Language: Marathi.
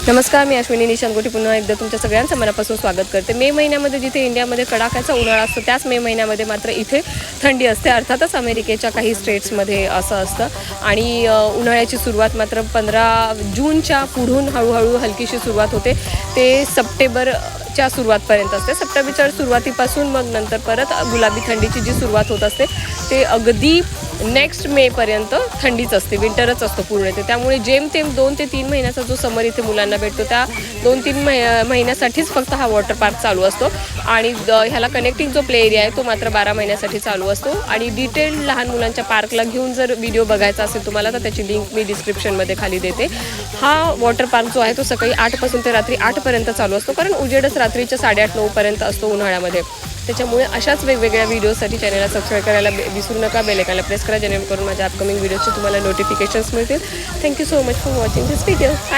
नमस्कार, मी अश्विनी निशांगोटी पुन्हा एकदा तुमच्या सगळ्यांचं मनापासून स्वागत करते. मे महिन्यामध्ये जिथे इंडियामध्ये कडाक्याचा उन्हाळा असतो त्याच मे महिन्यामध्ये मात्र इथे थंडी असते. अर्थातच अमेरिकेच्या काही स्टेट्समध्ये असं असतं आणि उन्हाळ्याची सुरुवात मात्र 15 जूनच्या पुढून हळूहळू हलकीशी सुरुवात होते. ते सप्टेंबरच्या सुरुवातपर्यंत असते. सप्टेंबरच्या सुरुवातीपासून मग नंतर परत गुलाबी थंडीची जी सुरुवात होत असते ते अगदी नेक्स्ट मेपर्यंत थंडीच असते, विंटरच असतो पूर्ण ते. त्यामुळे जेमतेम 2 ते 3 महिन्याचा जो समर इथे मुलांना भेटतो त्या 2-3 महिन्यासाठीच फक्त हा वॉटर पार्क चालू असतो आणि ह्याला कनेक्टिंग जो प्ले एरिया आहे तो मात्र 12 महिन्यासाठी चालू असतो. आणि डिटेल लहान मुलांच्या पार्कला घेऊन जर व्हिडिओ बघायचा असेल तुम्हाला तर त्याची लिंक मी डिस्क्रिप्शनमध्ये खाली देते. हा वॉटर पार्क जो आहे तो सकाळी 8 पासून ते रात्री 8 पर्यंत चालू असतो, कारण उजेडच रात्रीच्या 8:30-9 पर्यंत असतो उन्हाळ्यामध्ये. त्याच्यामुळे अशाच वेगवेगळ्या व्हिडिओसाठी चॅनलला सबस्क्राईब करायला विसरू नका. बेल आयकॉनला प्रेस करा जेणेकरून माझ्या अपकमिंग व्हिडिओचे तुम्हाला नोटिफिकेशन्स मिळतील. Thank you so much for watching this video. Thank you.